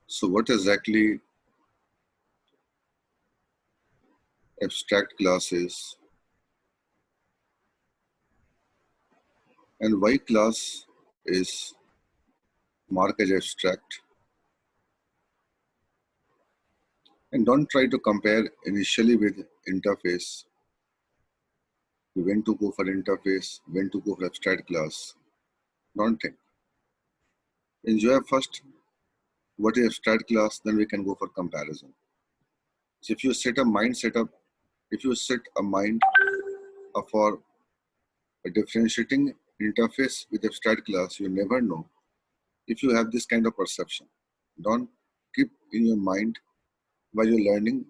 So what exactly abstract class is and why class is marked as abstract? And don't try to compare initially with interface. When to go for interface, when to go for abstract class. Don't think. Enjoy first what is abstract class, then we can go for comparison. So if you set a mind setup, if you set a mind for a differentiating interface with abstract class, you never know if you have this kind of perception. Don't keep in your mind while you're learning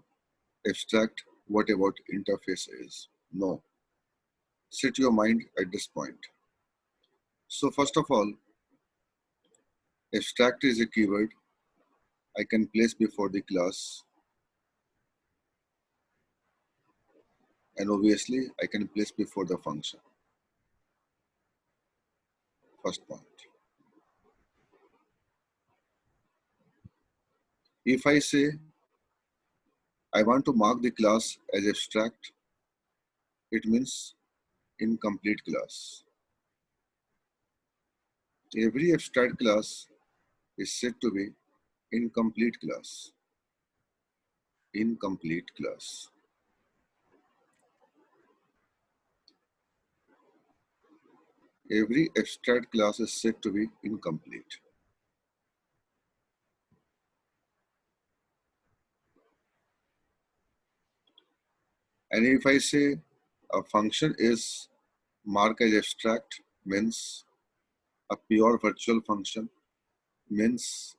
abstract what about interface is. No. Set your mind at this point. So first of all, abstract is a keyword I can place before the class, and obviously I can place before the function. First point. If I say I want to mark the class as abstract, it means incomplete class. Every abstract class is said to be incomplete class. Incomplete class. Every abstract class is said to be incomplete. And if I say a function is marked as abstract, means a pure virtual function, means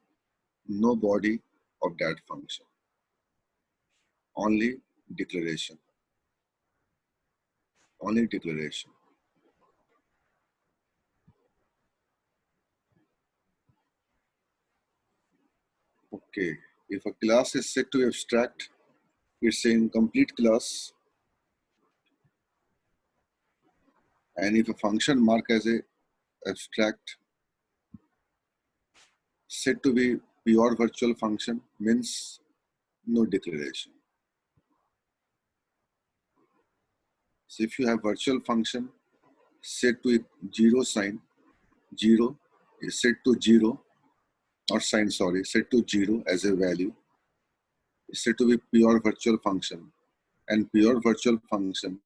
no body of that function, only declaration, only declaration. Okay, if a class is said to be abstract, it's an incomplete class. And if a function marked as a abstract said to be pure virtual function, means no declaration. So if you have virtual function set to zero sign, zero is set to zero, or sign, sorry, set to zero as a value, is said to be pure virtual function, and pure virtual function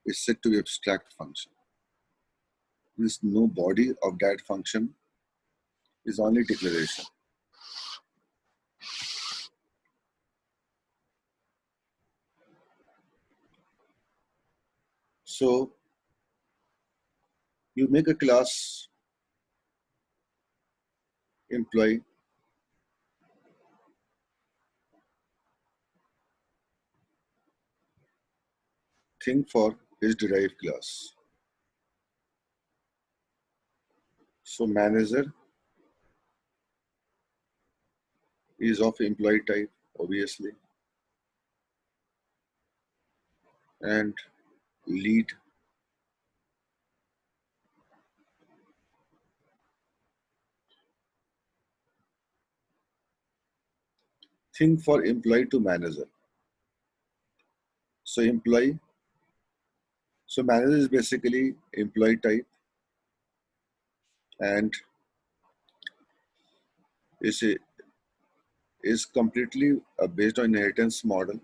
is said to be abstract function. Means no body of that function is only declaration. So you make a class employee, think for his derived class. So manager is of employee type, obviously, and lead think for employee to manager. So employee, so manager is basically employee type and is completely based on inheritance model,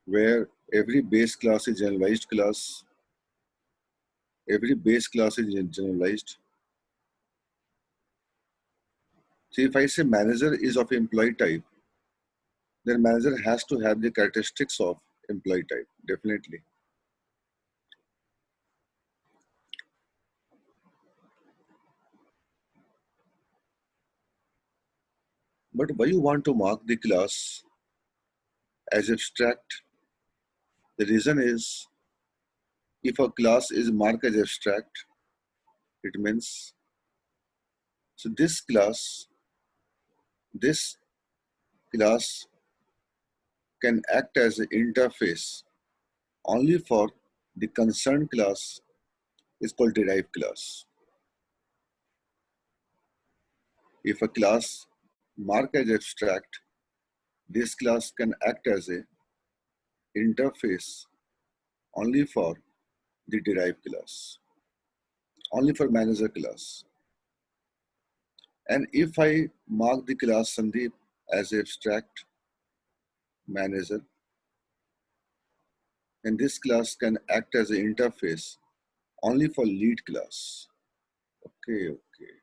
where every base class is generalized class. Every base class is generalized. So if I say manager is of employee type, then manager has to have the characteristics of employee type, definitely. But why you want to mark the class as abstract? The reason is, if a class is marked as abstract, it means, so this class can act as an interface only for the concerned class is called derived class. If a class marked as abstract, this class can act as a interface only for the derived class, only for manager class. And if I mark the class Sandeep as abstract manager, then this class can act as an interface only for lead class. Okay, okay.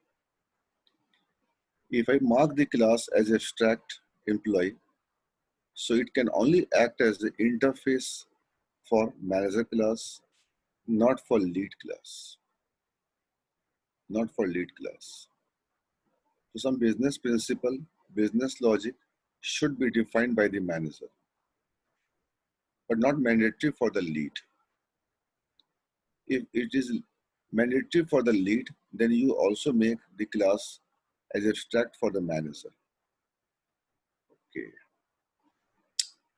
If I mark the class as abstract employee, so it can only act as the interface for manager class, not for lead class, not for lead class. So some business principle, business logic should be defined by the manager, but not mandatory for the lead. If it is mandatory for the lead, then you also make the class as abstract for the manager. Okay.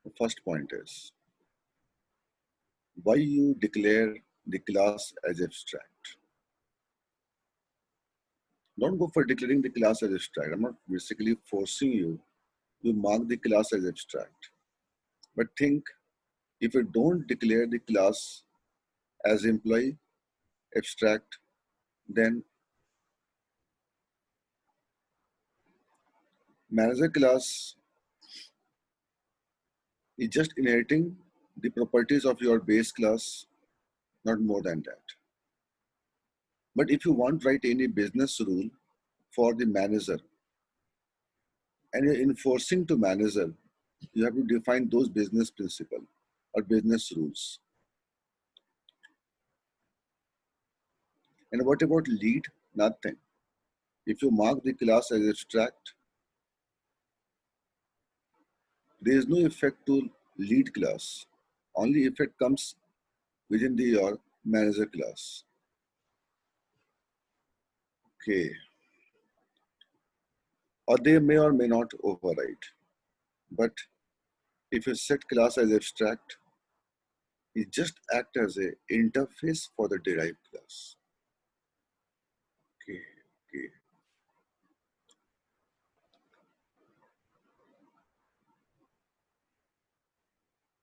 The first point is why you declare the class as abstract. Don't go for declaring the class as abstract. I'm not basically forcing you to mark the class as abstract. But think, if you don't declare the class as employee abstract, then manager class is just inheriting the properties of your base class, not more than that. But if you want to write any business rule for the manager and you're enforcing to manager, you have to define those business principles or business rules. And what about lead? Nothing. If you mark the class as abstract, there is no effect to lead class. Only effect comes within your manager class. Okay. Or they may or may not override. But if you set class as abstract, it just act as a interface for the derived class. Okay, okay.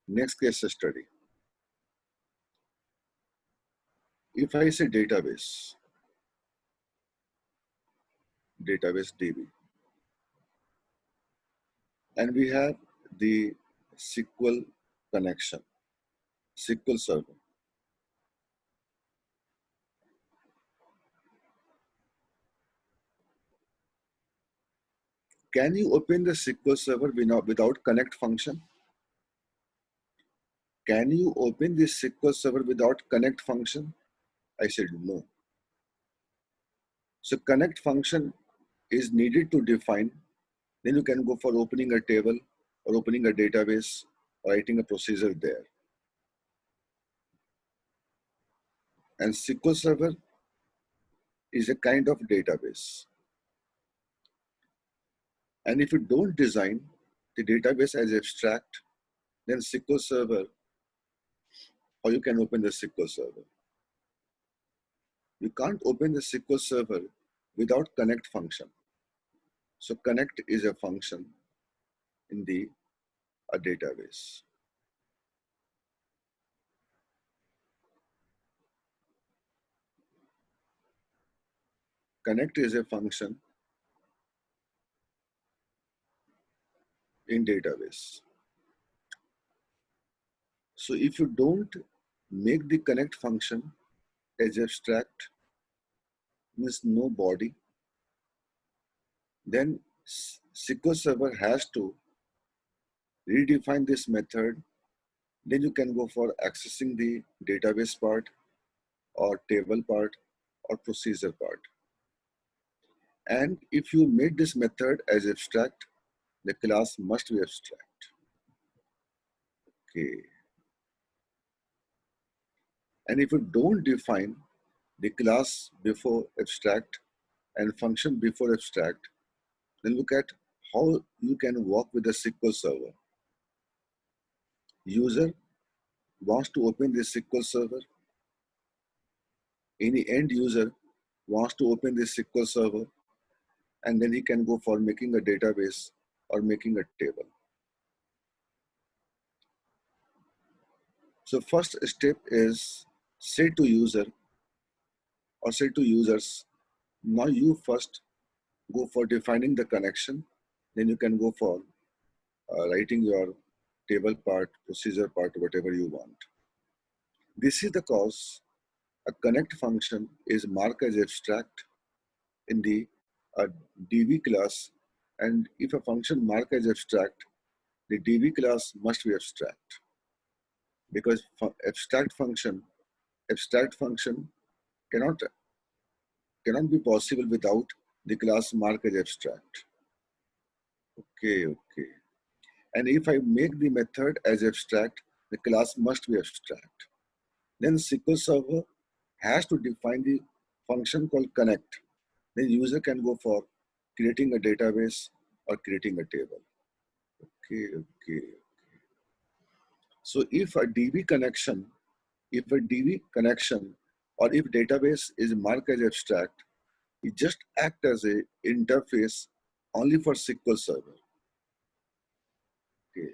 Next case study. If I say database DB, and we have the SQL connection, SQL server. Can you open the SQL server without connect function? Can you open this SQL server without connect function? I said no. So connect function is needed to define. Then you can go for opening a table or opening a database, writing a procedure there. And SQL Server is a kind of database. And if you don't design the database as abstract, then SQL Server, or you can open the SQL Server. You can't open the SQL Server without connect function. So connect is a function in a database. Connect is a function in database. So if you don't make the connect function as abstract, means no body, then SQL Server has to redefine this method. Then you can go for accessing the database part or table part or procedure part. And if you make this method as abstract, the class must be abstract. Okay. And if you don't define the class before abstract and function before abstract, then look at how you can work with the SQL Server. User wants to open the SQL Server. Any end user wants to open the SQL Server. and then he can go for making a database or making a table. So first step is say to user or say to users, now you first go for defining the connection, then you can go for writing your table part, procedure part, whatever you want. This is the cause a connect function is marked as abstract in the DB class, and if a function marked as abstract, the DB class must be abstract because abstract function cannot cannot be possible without the class marked as abstract. Okay. And if I make the method as abstract, the class must be abstract. Then SQL Server has to define the function called connect. Then user can go for creating a database or creating a table. Okay. So if a DB connection, or if database is marked as abstract, it just act as a interface only for SQL Server. Okay.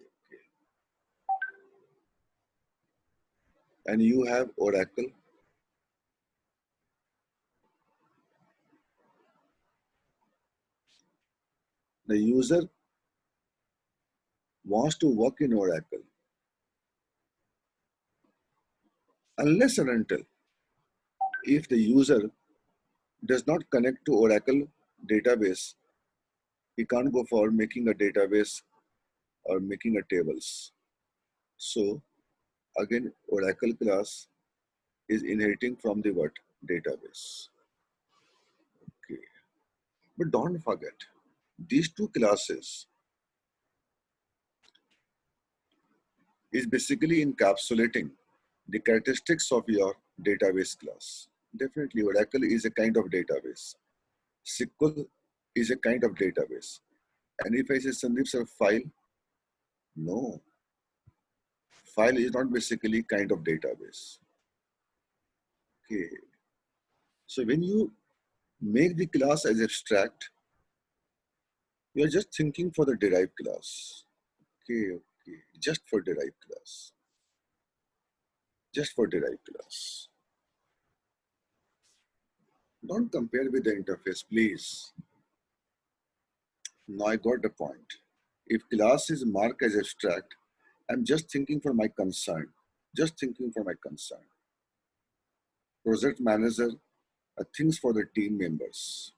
And you have Oracle. The user wants to work in Oracle unless and until if the user does not connect to Oracle database, he can't go for making a database or making a tables. So again, Oracle class is inheriting from the what? Database. Okay. But don't forget, these two classes is basically encapsulating the characteristics of your database class. Definitely, Oracle is a kind of database. SQL is a kind of database. And if I say Sandeep sir, file, no. File is not basically kind of database. Okay. So when you make the class as abstract, you are just thinking for the derived class. Okay. Just for derived class. Just for derived class. Don't compare with the interface, please. Now I got the point. If class is marked as abstract, I'm just thinking for my concern. Just thinking for my concern. Project manager things for the team members.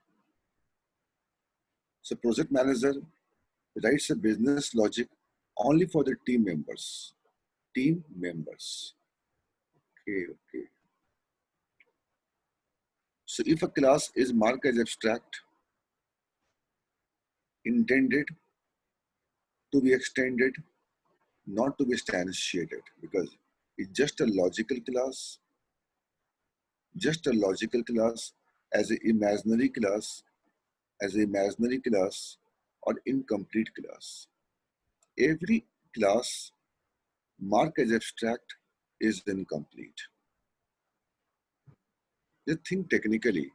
So project manager writes a business logic only for the team members. Team members. Okay. So if a class is marked as abstract, intended to be extended, not to be instantiated, because it's just a logical class, as an imaginary class, or incomplete class. Every class marked as abstract is incomplete. Just think technically,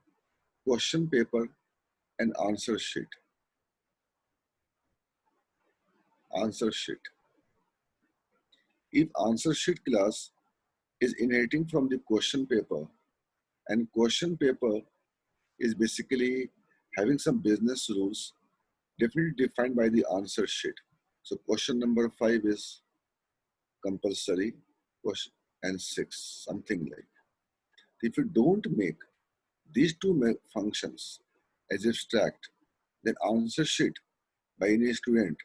question paper and answer sheet. If answer sheet class is inheriting from the question paper, and question paper is basically having some business rules definitely defined by the answer sheet. So question number 5 is compulsory, question and 6, something like. If you don't make these two functions as abstract, then answer sheet by any student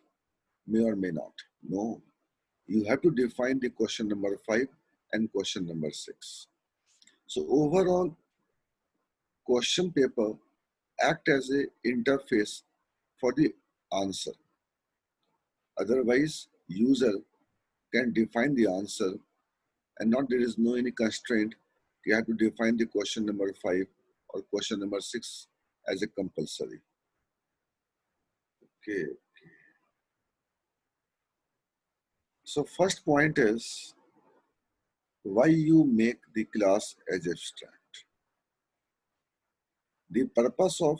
may or may not. No, you have to define the question number 5 and question number 6. So overall, question paper act as a interface for the answer. Otherwise, user can define the answer and not there is no any constraint. You have to define the question number 5 or question number 6 as a compulsory. Okay. So first point is why you make the class as abstract. The purpose of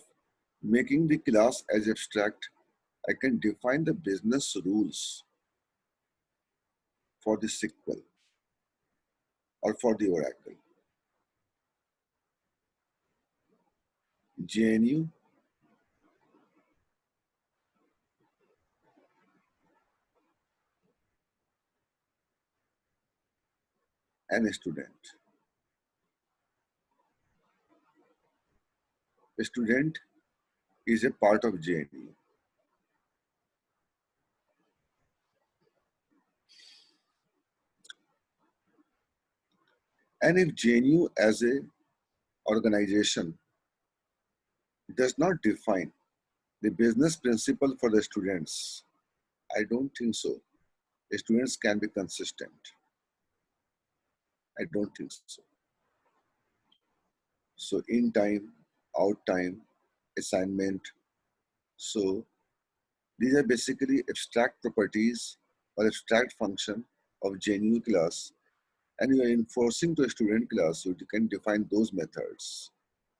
Making the class as abstract, I can define the business rules for the SQL or for the Oracle. JNU and a student. A student is a part of JNU. And if JNU as a organization does not define the business principle for the students, I don't think so. The students can be consistent. I don't think so. So in time, out time, assignment. So these are basically abstract properties or abstract function of JNU class, and you are enforcing to a student class, so you can define those methods.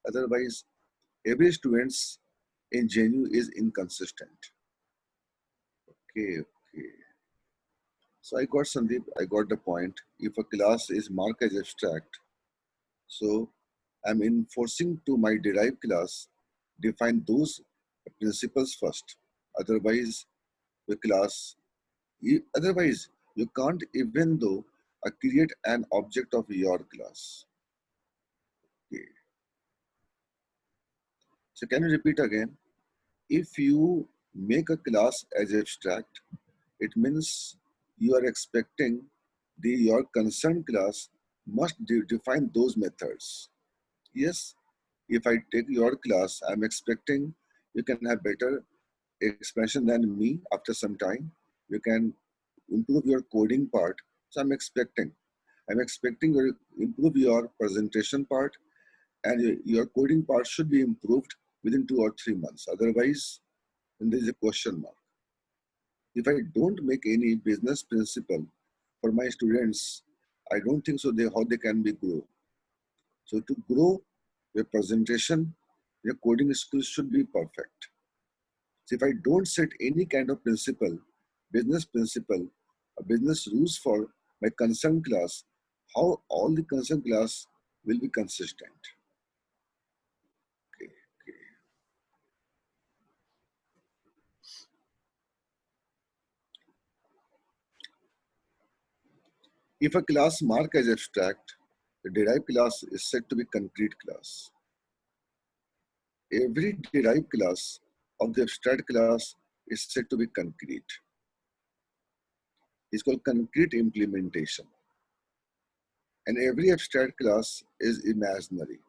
Otherwise, every student's in JNU is inconsistent. Okay, okay. So I got Sandeep, I got the point. If a class is marked as abstract, so I'm enforcing to my derived class, define those principles first. Otherwise, the class, otherwise you can't even though create an object of your class. Okay. So can you repeat again? If you make a class as abstract, it means you are expecting your concerned class must define those methods. Yes, if I take your class, I'm expecting you can have better expansion than me after some time. You can improve your coding part. So I'm expecting you improve your presentation part, and your coding part should be improved within 2 or 3 months. Otherwise, then there is a question mark. If I don't make any business principle for my students, I don't think so how they can be grow. So to grow, your presentation, your coding skills should be perfect. So if I don't set any kind of principle, business rules for my concerned class, how all the concerned class will be consistent. Okay, okay. If a class marked as abstract, the derived class is said to be concrete class. Every derived class of the abstract class is said to be concrete. It's called concrete implementation. And every abstract class is imaginary.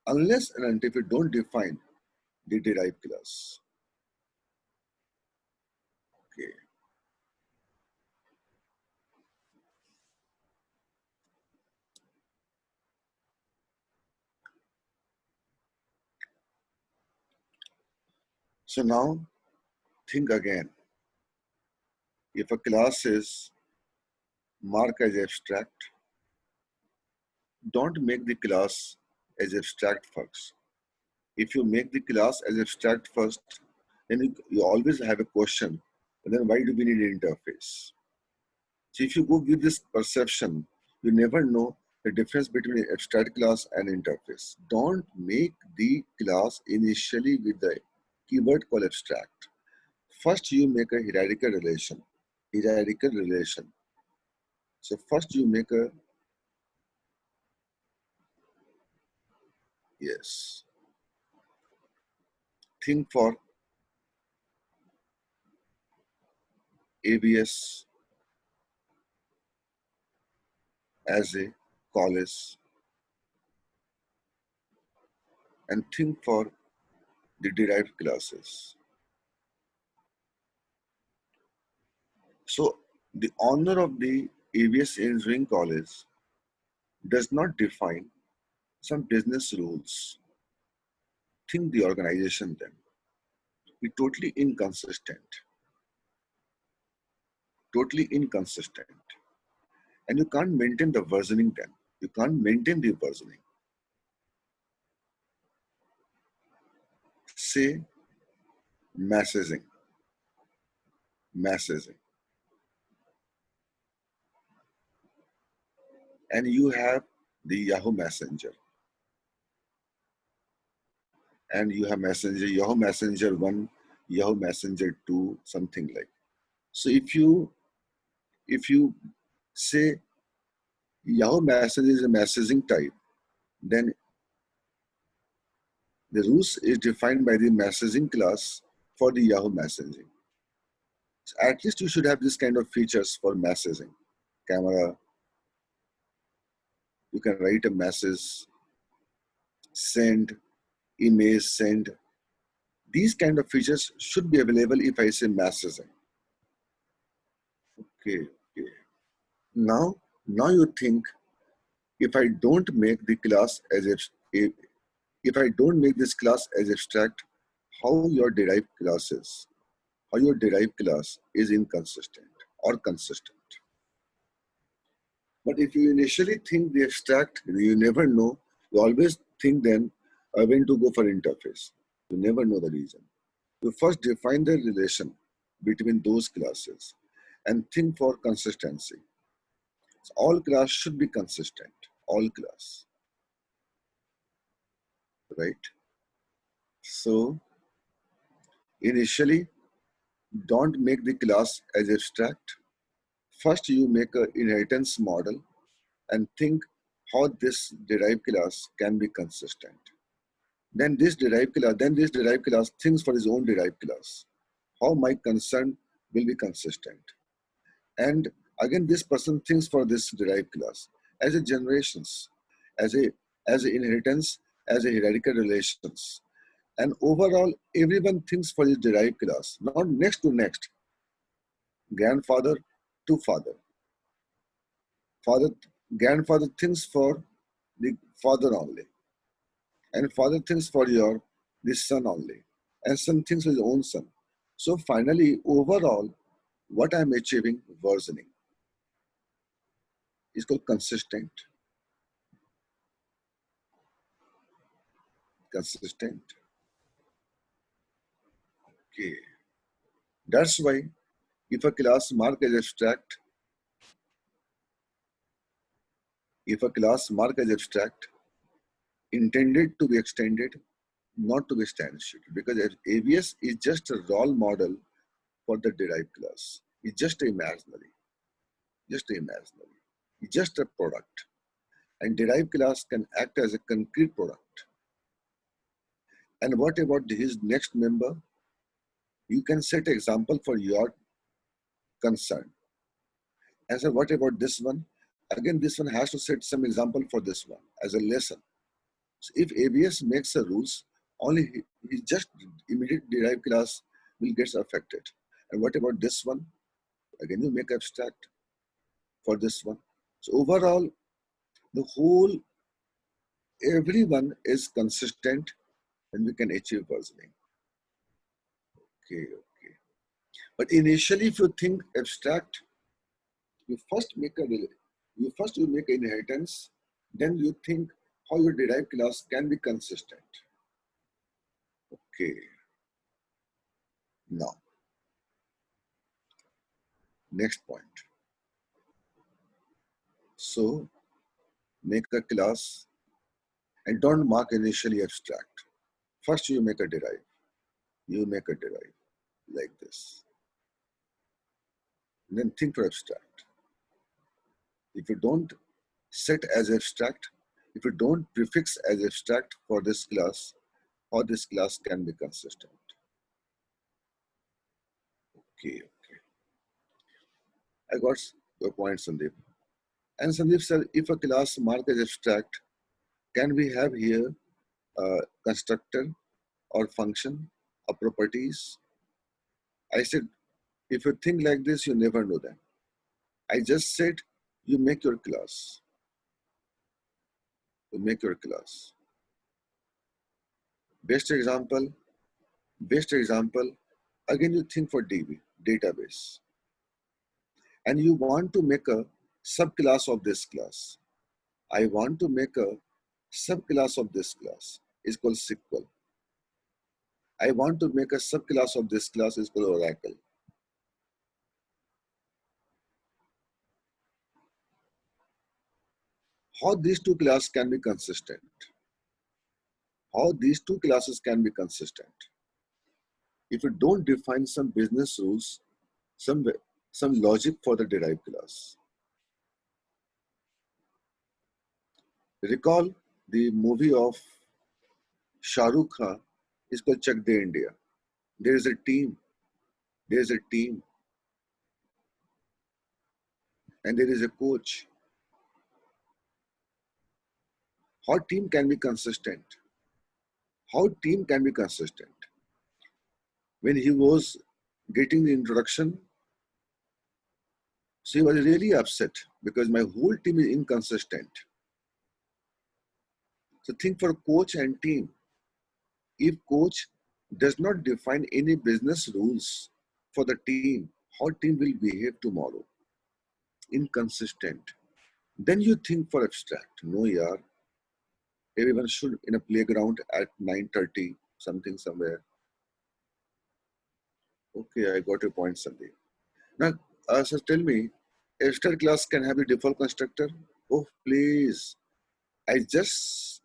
Unless and until you don't define the derived class. Okay. So now think again. If a class is marked as abstract, don't make the class as abstract first. If you make the class as abstract first, then you always have a question. And then why do we need an interface? So if you go with this perception, you never know the difference between an abstract class and interface. Don't make the class initially with the keyword called abstract. First, you make a hierarchical relation. Hierarchical relation. So first you make a, yes, think for ABS as a college and think for the derived classes. So the owner of the ABS Engineering College does not define some business rules. Think the organization then. Be totally inconsistent. Totally inconsistent. And you can't maintain the versioning then. You can't maintain the versioning. say messaging, messaging, and you have the Yahoo Messenger, and you have Messenger, Yahoo Messenger 1, Yahoo Messenger 2, something like. So if you say Yahoo Messenger is a messaging type, then the rules is defined by the messaging class for the Yahoo messaging. So at least you should have this kind of features for messaging. Camera, you can write a message, send, image, send. These kind of features should be available if I say messaging. Okay, okay. Now you think, if I don't make the class as if I don't make this class as abstract, how your derived class is, how your derived class is inconsistent or consistent. But if you initially think the abstract, you never know. You always think then when to go for interface. You never know the reason. You first define the relation between those classes and think for consistency. So all class should be consistent. All class, right? So initially, don't make the class as abstract. First, you make an inheritance model and think how this derived class can be consistent. Then this derived class thinks for its own derived class. How my concern will be consistent. And again, this person thinks for this derived class as a generations, as a inheritance, as a hierarchical relations. And overall, everyone thinks for his derived class, not next to next, grandfather to father. Father, grandfather thinks for the father only, and father thinks for the son only, and son thinks for his own son. So finally, overall, what I'm achieving, versioning, is called consistent. Consistent. Okay. That's why if a class mark as abstract, if a class mark as abstract, intended to be extended, not to be instantiated, because AVS is just a role model for the derived class. It's just imaginary, just imaginary. It's just a product. And derived class can act as a concrete product. And what about his next member? You can set example for your concern. And so what about this one? Again, this one has to set some example for this one as a lesson. So if ABS makes the rules, only he just immediate derived class will get affected. And what about this one? Again, you make abstract for this one. So overall, the whole, everyone is consistent and we can achieve versioning. Okay, okay. But initially, if you think abstract, you first make you make inheritance, then you think how your derived class can be consistent. Okay. Now, next point. So make a class and don't mark initially abstract. First you make a derive. You make a derive like this. And then think for abstract. If you don't set as abstract, if you don't prefix as abstract for this class, how this class can be consistent. Okay, okay. I got your point, Sandeep. And Sandeep said, if a class marked as abstract, can we have here a constructor or function or properties? I said, if you think like this, you never know them. I just said, you make your class. You make your class. Best example, again you think for DB, database. And you want to make a subclass of this class. I want to make a subclass of this class. It's called SQL. I want to make a subclass of this class is called Oracle. How these two classes can be consistent? How these two classes can be consistent? If you don't define some business rules, some logic for the derived class. Recall the movie of Shah Rukh Khan is called Chak De India. There is a team. There is a team. And there is a coach. How team can be consistent? How team can be consistent? When he was getting the introduction, so he was really upset because my whole team is inconsistent. So think for coach and team. If coach does not define any business rules for the team, how team will behave tomorrow? Inconsistent. Then you think for abstract. No, yaar. Everyone should in a playground at 9:30, something somewhere. Okay, I got your point, Sandeep. Now, so tell me, abstract class can have a default constructor? Oh, please. I just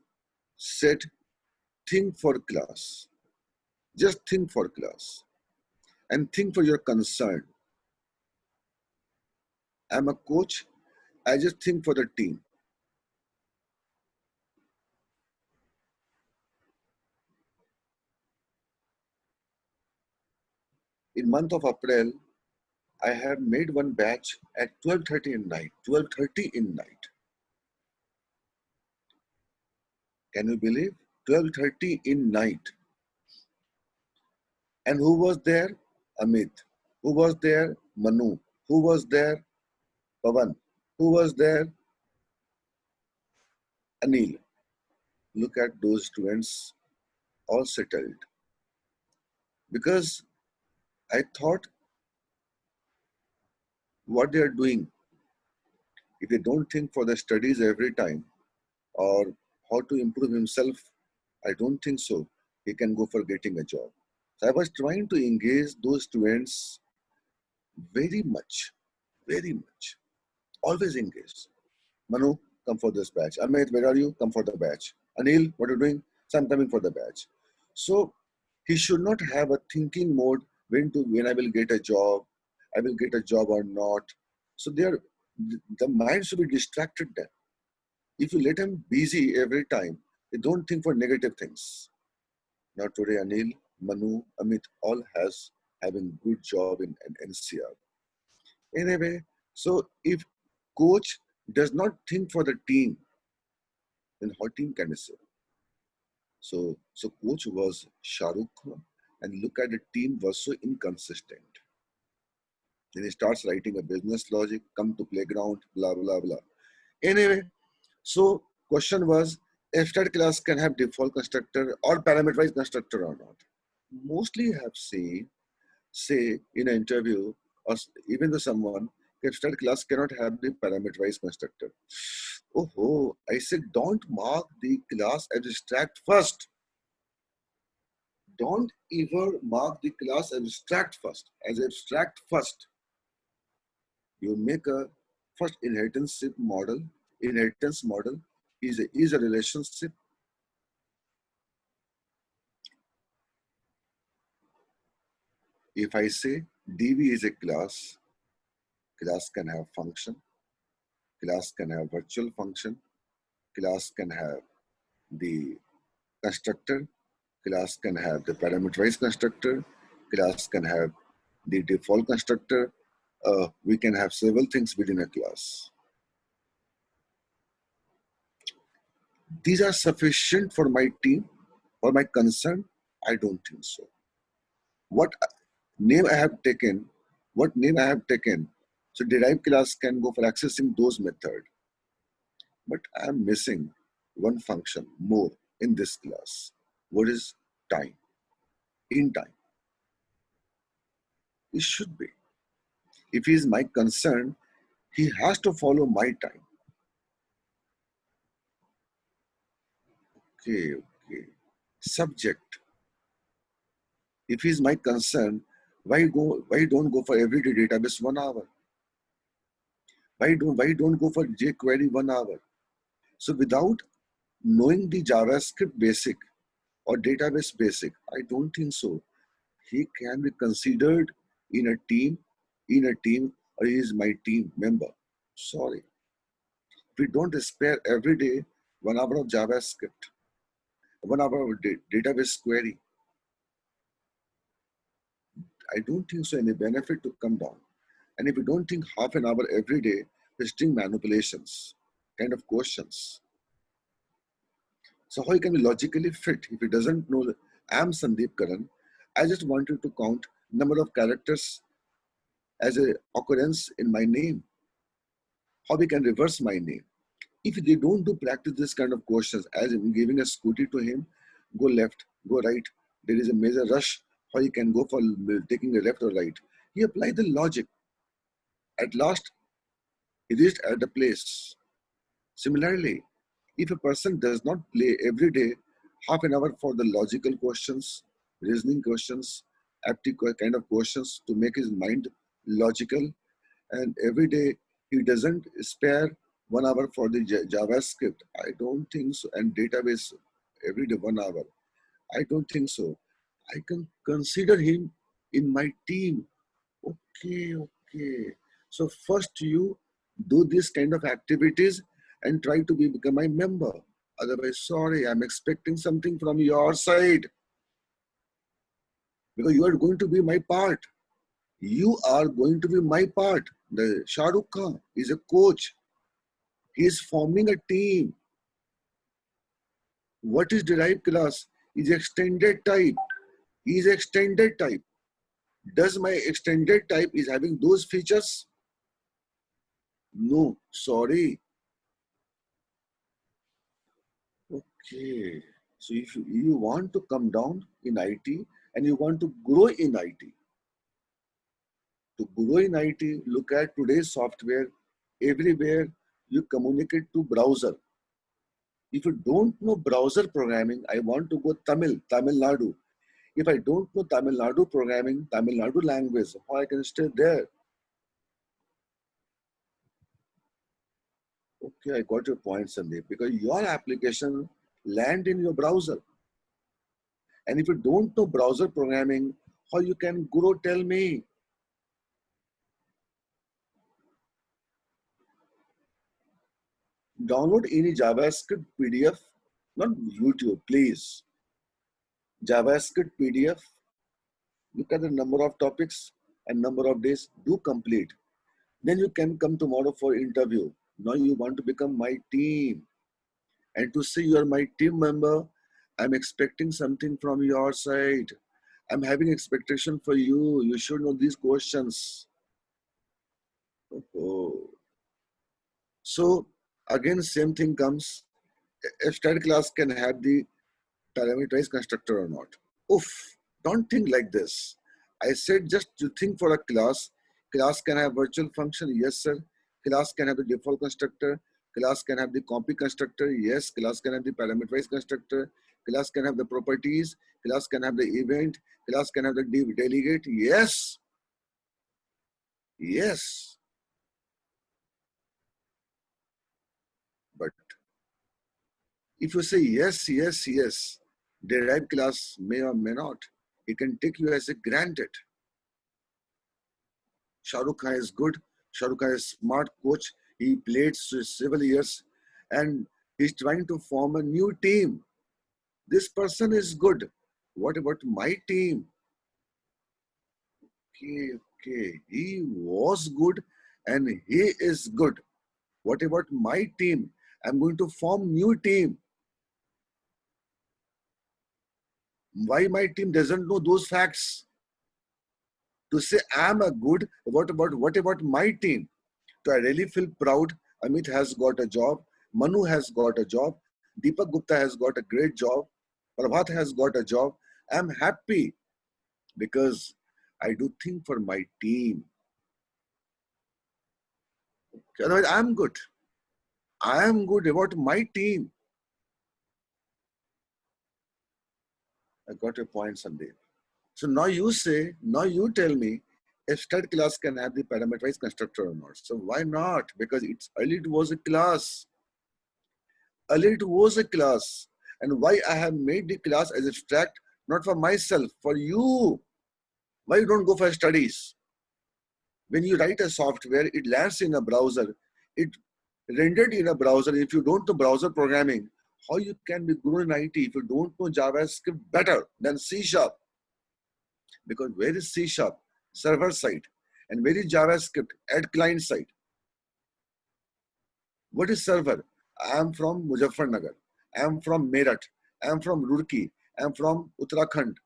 said think for class. Just think for class. And think for your concern. I'm a coach. I just think for the team. In month of April, I have made one batch at 12:30 in night. 12:30 in night. Can you believe? 12:30 in night. And who was there? Amit. Who was there? Manu. Who was there? Pavan. Who was there? Anil. Look at those students all settled. Because I thought what they are doing, if they don't think for the studies every time or how to improve himself, I don't think so. He can go for getting a job. So I was trying to engage those students very much, very much. Always engaged. Manu, come for this batch. Amit, where are you? Come for the batch. Anil, what are you doing? So I'm coming for the batch. So he should not have a thinking mode when I will get a job, I will get a job or not. So the mind should be distracted then. If you let him busy every time, they don't think for negative things. Now today Anil, Manu, Amit all has having good job in NCR. Anyway, so if coach does not think for the team, then how team can be saved? So coach was Shah Rukh Khan, and look at the team was so inconsistent. Then he starts writing a business logic, come to playground, blah blah blah. Anyway, so question was, abstract class can have default constructor or parameterized constructor or not? Mostly have seen, say in an interview or even to someone, abstract class cannot have the parameterized constructor. Oh, I said don't mark the class abstract first. Don't ever mark the class abstract first. As abstract first, you make a first inheritance model is a relationship. If I say dv is a class can have function, class can have virtual function, class can have the constructor, class can have the parameterized constructor, class can have the default constructor. We can have several things within a class. These are sufficient for my team, for my concern? I don't think so. What name I have taken, what name I have taken, so derived class can go for accessing those methods. But I am missing one function more in this class. What is time? In time. It should be. If he is my concern, he has to follow my time. Okay. Subject. If he's my concern, why don't go for everyday database 1 hour? Why don't go for jQuery 1 hour? So without knowing the JavaScript basic or database basic, I don't think so. He can be considered in a team, or he is my team member. Sorry. We don't spare every day 1 hour of JavaScript, 1 hour of database query. I don't think so any benefit to come down. And if you don't think half an hour every day, string manipulations, kind of questions. So how he can be logically fit if he doesn't know that I'm Sandeep Karan? I just wanted to count number of characters as a occurrence in my name. How we can reverse my name? If they don't do practice this kind of questions, as in giving a scooty to him, go left, go right, there is a major rush, how he can go for taking a left or right. He applied the logic. At last, he reached at the place. Similarly, if a person does not play every day half an hour for the logical questions, reasoning questions, aptitude kind of questions to make his mind logical, and every day he doesn't spare 1 hour for the JavaScript, I don't think so, and database every day 1 hour, I don't think so. I can consider him in my team. Okay, okay. So first you do this kind of activities and try to become my member. Otherwise, sorry, I'm expecting something from your side because you are going to be my part. You are going to be my part. The Shah Rukh Khan is a coach. He is forming a team. What is derived class? Is extended type. He is extended type. Does my extended type is having those features? No, sorry. Okay. So if you want to come down in IT and you want to grow in IT, to grow in IT, look at today's software. Everywhere you communicate to browser. If you don't know browser programming, I want to go Tamil Nadu. If I don't know Tamil Nadu programming, Tamil Nadu language, how I can stay there? Okay, I got your point, Sandeep, because your application land in your browser. And if you don't know browser programming, how you can grow, tell me. Download any JavaScript PDF, not YouTube, please. JavaScript PDF, look at the number of topics and number of days, do complete. Then you can come tomorrow for interview. Now you want to become my team. And to say you are my team member, I'm expecting something from your side. I'm having expectation for you. You should know these questions. Oh. So again, same thing comes. A study class can have the parameterized constructor or not. Oof, don't think like this. I said just to think for a class. Class can have virtual function. Yes, sir. Class can have the default constructor. Class can have the copy constructor. Yes. Class can have the parameterized constructor. Class can have the properties. Class can have the event. Class can have the delegate. Yes. Yes. But if you say yes, yes, yes, derived class may or may not. It can take you as a granted. Shah Rukh Khan is good. Shah Rukh Khan is smart coach. He played several years and he's trying to form a new team. This person is good. What about my team? Okay, okay. He was good and he is good. What about my team? I'm going to form new team. Why my team doesn't know those facts? To say I'm a good, what about my team? So I really feel proud. Amit has got a job. Manu has got a job. Deepak Gupta has got a great job. Prabhat has got a job. I'm happy because I do think for my team. Otherwise, I'm good. I am good about my team. I got your point, Sandeep. So now you say, now you tell me if stud class can have the parameterized constructor or not. So why not? Because it's earlier it was a class. Earlier it was a class. And why I have made the class as abstract, not for myself, for you. Why you don't go for studies? When you write a software, it lands in a browser. It rendered in a browser. If you don't know browser programming, how you can be good in IT if you don't know JavaScript better than C Sharp? Because where is C Sharp? Server side. And where is JavaScript? At client side. What is server? I am from Muzaffarnagar. I am from Meerut. I am from Roorkee. I am from Uttarakhand.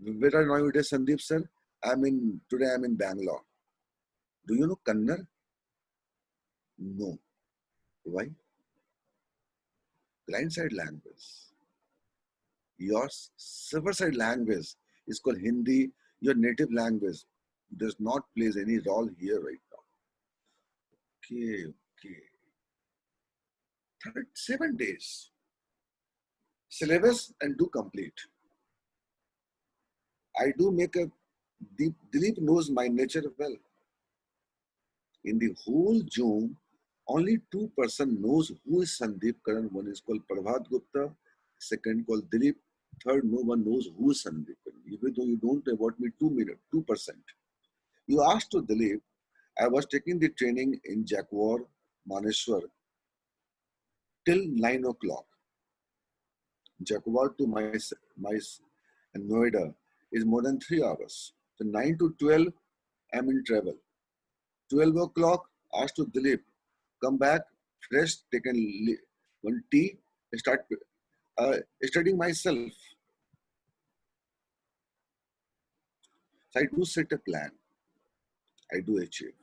Where are nowadays, Sandeep sir? Today I am in Bangalore. Do you know Kannada? No. Why? Client side language. Your server side language is called Hindi. Your native language does not plays any role here right now. Okay, okay. 7 days. Syllabus and do complete. I do make a Dilip knows my nature well. In the whole Zoom, only 2 person knows who is Sandeep Karan. One is called Prabhat Gupta, second called Dilip, third no one knows who is Sandeep Karan. Even though you don't know about me 2 minutes, 2%. You asked to Dilip, I was taking the training in Jaguar, Maneshwar till 9 o'clock. Jaguar to my Noida is more than 3 hours. So 9 to 12, I'm in travel. 12 o'clock, asked to Dilip, come back, fresh, taken one tea, start studying myself. So I do set a plan. I do achieve.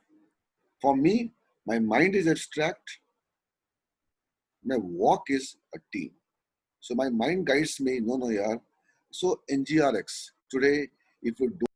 For me, my mind is abstract. My walk is a team. So my mind guides me, no, yaar. So NGRX, today, if you do